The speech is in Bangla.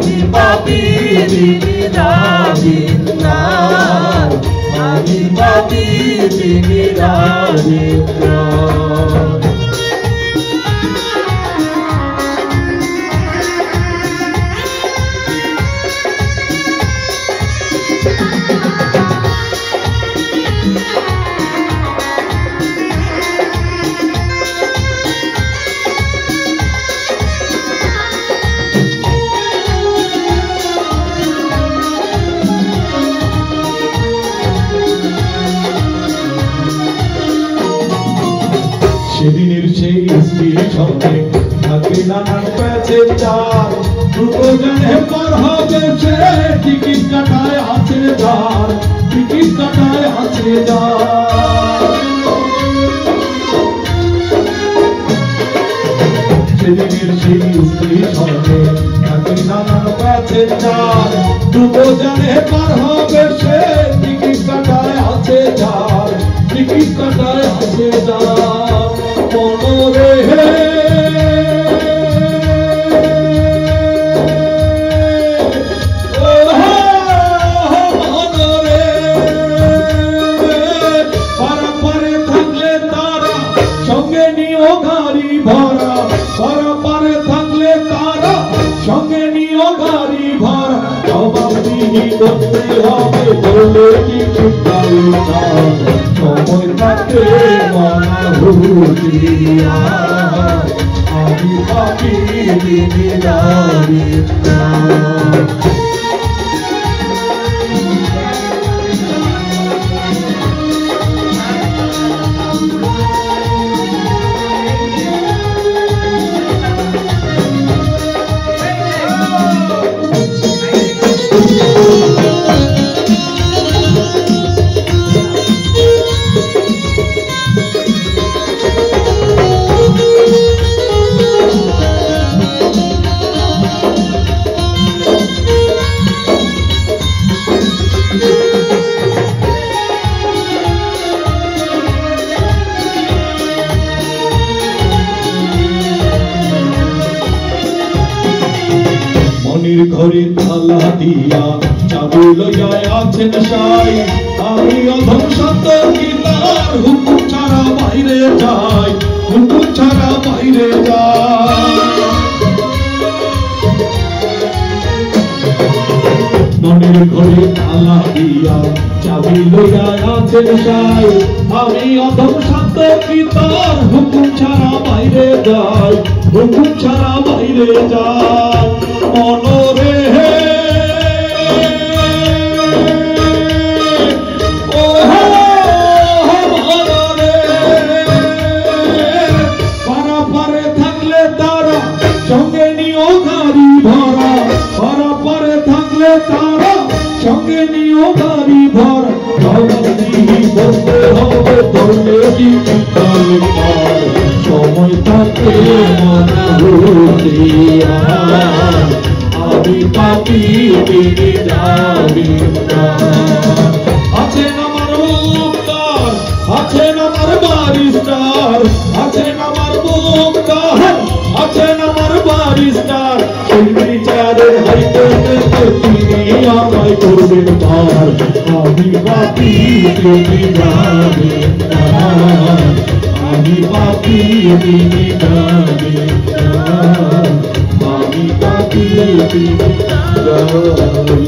আমি পাপী তিনি রাবিন্দার, আমি পাপী তিনি রাবিন্দার। সেদিনের সেই স্টেশনে থাকে নানান প্যাসেঞ্জার, দ্রুত জানে পার হবে সে, টিকিট কাটায় আছে যার, টিকিট কাটায় আছে যার। সেদিনের সেই স্টেশনে থাকে নানান প্যাসেঞ্জার, দ্রুত জানে পার হবে সে, টিকিট কাটায় আছে যার, টিকিট কাটায় আছে যার। মনরে মনরে পারাপারে থাকলে তারা সঙ্গে নিও গাড়ি ভরা, পারাপারে থাকলে তারা সঙ্গে নিও গাড়ি ভরা। জবাবদিহি করতে হবে বলে কিছু সময় থাকতে মানা হুঁশিয়া, আমি পাপী তিনি রাবিন্দার। মনির ঘরে তালা দিয়া চাবি লইয়া আছেন সাই, আমি অধম সত্য কি তার হুকুম ছাড়া বাইরে যাই, হুকুম ছাড়া বাইরে যাই। মনির ঘরে তালা দিয়া চাবি লইয়া আছেন সাই, আমি অধম সত্য কি তার হুকুম ছাড়া বাইরে যাই, হুকুম ছাড়া বাইরে যাই। মনরে পারাপারে থাকলে তারা সঙ্গে নিও গাড়ি ভরা, পারাপারে থাকলে তারা সঙ্গে নিও গাড়ি ভরা। জবাবদিহি করতে হবে ধরলে সময় থাকতে মানা হুঁশিয়া, আমি পাপী তিনি রাবিন্দার। আছেন আমার মুক্তার, আছেন আমার বারিস্টার, আছেন আমার মুক্তার, আছেন আমার বারিস্টার। সেই বিচারের হাইকোর্টে তিনি আমায় করবেন পার, আমি পাপী তিনি রাবিন্দার, আমি পাপী তিনি রাবিন্দার, আমি পাপী তিনি রাবিন্দার।